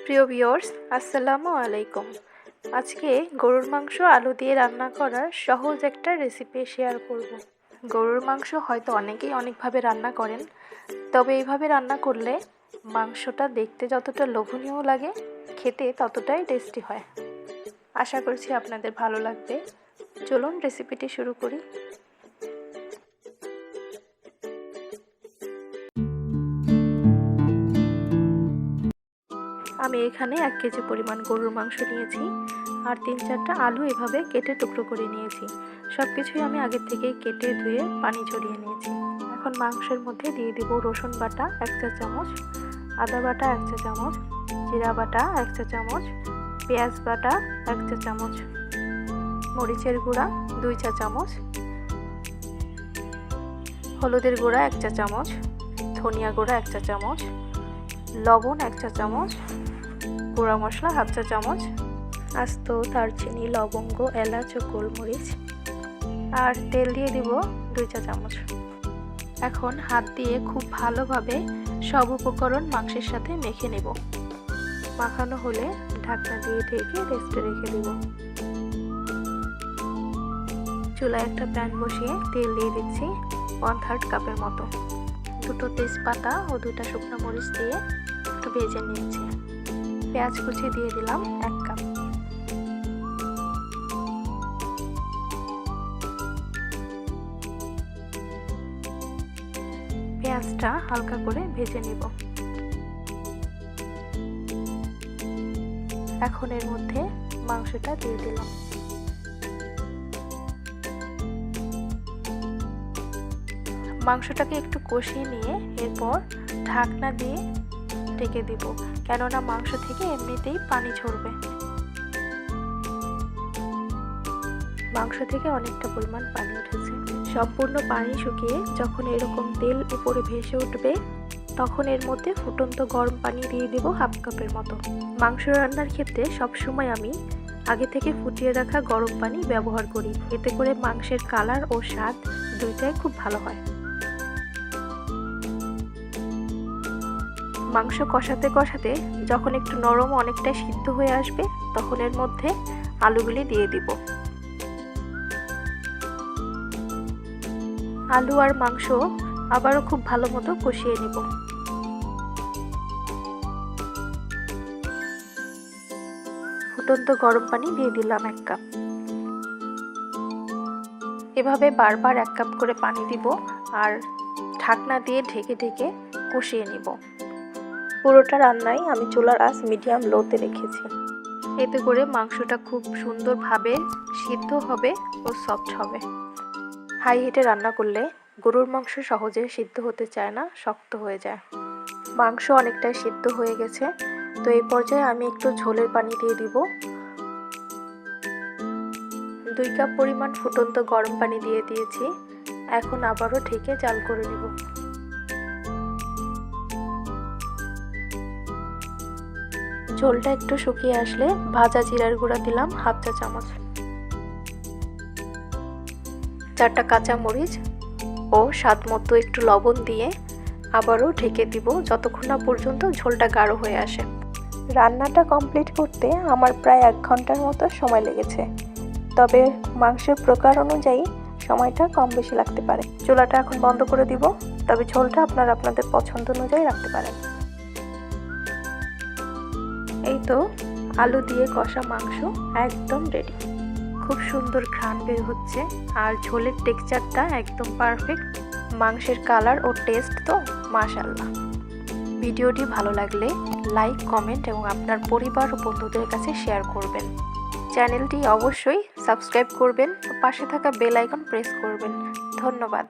প্রিয় ভিউয়ার্স, আসসালামু আলাইকুম। আজকে গরুর মাংস আলু দিয়ে রান্না করার সহজ একটা রেসিপি শেয়ার করব। গরুর মাংস হয়তো অনেকেই অনেকভাবে রান্না করেন, তবে এইভাবে রান্না করলে মাংসটা দেখতে যতটা লোভনীয় লাগে, খেতে ততটাই টেস্টি হয়। আশা করছি আপনাদের ভালো লাগবে। চলুন রেসিপিটি শুরু করি। আমি এখানে 1 কেজি পরিমাণ গরুর মাংস নিয়েছি আর 3-4টা আলু এভাবে কেটে টুকরো করে নিয়েছি। সব কিছুই আমি আগের থেকেই কেটে ধুয়ে পানি ঝরিয়ে নিয়েছি। এখন মাংসের মধ্যে দিয়ে দিব রসুন বাটা 1 চা চামচ, আদা বাটা 1 চা চামচ, জিরা বাটা 1 চা চামচ, পেঁয়াজ বাটা 1 চা চামচ, মরিচের গুঁড়া 2 চা চামচ, হলুদের গুঁড়া 1 চা চামচ, ধনিয়া গুঁড়া 1 চা চামচ, লবণ 1 চা চামচ, গুঁড়া মশলা 1/2 চা চামচ, আস্ত দারচিনি, লবঙ্গ, এলাচ ও গোলমরিচ, আর তেল দিয়ে দিব 2 চা চামচ। এখন হাত দিয়ে খুব ভালোভাবে সব উপকরণ মাংসের সাথে মেখে নেব। মাখানো হলে ঢাকনা দিয়ে ঢেকে রেস্টে রেখে দেব। চুলায় একটা প্যান বসিয়ে তেল দিয়ে দিচ্ছি 1/3 কাপের মতো। 2টো তেজপাতা ও 2টা শুকনো মরিচ দিয়ে একটু ভেজে নিচ্ছি। পেঁয়াজ কুচি দিয়ে দিলাম 1 কাপ। পেঁয়াজটা হালকা করে ভেজে নেব। এখন এর মধ্যে মাংসটা দিয়ে দিলাম। মাংসটাকে একটু কষিয়ে নিয়ে এরপর ঢাকনা দিয়ে ঢেকে দিব, কেননা মাংস থেকে এমনিতেই পানি ঝরবে। মাংস থেকে অনেকটা পরিমাণ পানি উঠেছে। সম্পূর্ণ পানি শুকিয়ে যখন এরকম তেল উপরে ভেসে উঠবে, তখন এর মধ্যে ফুটন্ত গরম পানি দিয়ে দেব 1/2 কাপের মতো। মাংস রান্নার ক্ষেত্রে সবসময় আমি আগে থেকে ফুটিয়ে রাখা গরম পানি ব্যবহার করি, এতে করে মাংসের কালার ও স্বাদ দুইটাই খুব ভালো হয়। মাংস কষাতে কষাতে যখন একটু নরম অনেকটা সিদ্ধ হয়ে আসবে, তখন এর মধ্যে আলুগুলি দিয়ে দিব। আলু আর মাংস আবারও খুব ভালো মতো কষিয়ে নেব। ফুটন্ত গরম পানি দিয়ে দিলাম 1 কাপ। এভাবে বারবার 1 কাপ করে পানি দিব আর ঢাকনা দিয়ে ঢেকে ঢেকে কষিয়ে নিব। পুরোটা রান্নায় আমি চুলার আঁচ মিডিয়াম লোতে রেখেছি, এতে করে মাংসটা খুব সুন্দরভাবে সিদ্ধ হবে ও সফট হবে। হাই হিটে রান্না করলে গরুর মাংস সহজে সিদ্ধ হতে চায় না, শক্ত হয়ে যায়। মাংস অনেকটাই সিদ্ধ হয়ে গেছে, তো এই পর্যায়ে আমি একটু ঝোলের পানি দিয়ে দিব। 2 কাপ পরিমাণ ফুটন্ত গরম পানি দিয়ে দিয়েছি। এখন আবারও ঢেকে জাল করে নেব। ঝোলটা একটু শুকিয়ে আসলে ভাজা জিরার গুঁড়া দিলাম 1/2 চা চামচ, 4টা কাঁচা মরিচ ও স্বাদ মতো একটু লবণ দিয়ে আবারও ঢেকে দিব যতক্ষণ না পর্যন্ত ঝোলটা গাঢ় হয়ে আসে। রান্নাটা কমপ্লিট করতে আমার প্রায় 1 ঘন্টার মতো সময় লেগেছে, তবে মাংসের প্রকার অনুযায়ী সময়টা কম বেশি লাগতে পারে। চুলাটা এখন বন্ধ করে দিব, তবে ঝোলটা আপনারা আপনাদের পছন্দ অনুযায়ী রাখতে পারেন। এই তো আলু দিয়ে কষা মাংস একদম রেডি। খুব সুন্দর ঘ্রাণ বের হচ্ছে আর ঝোলের টেক্সচারটা একদম পারফেক্ট। মাংসের কালার ও টেস্ট তো মাশাআল্লাহ। ভিডিওটি ভালো লাগলে লাইক, কমেন্ট এবং আপনার পরিবার ও বন্ধুদের কাছে শেয়ার করবেন। চ্যানেলটি অবশ্যই সাবস্ক্রাইব করবেন ও পাশে থাকা বেল আইকন প্রেস করবেন। ধন্যবাদ।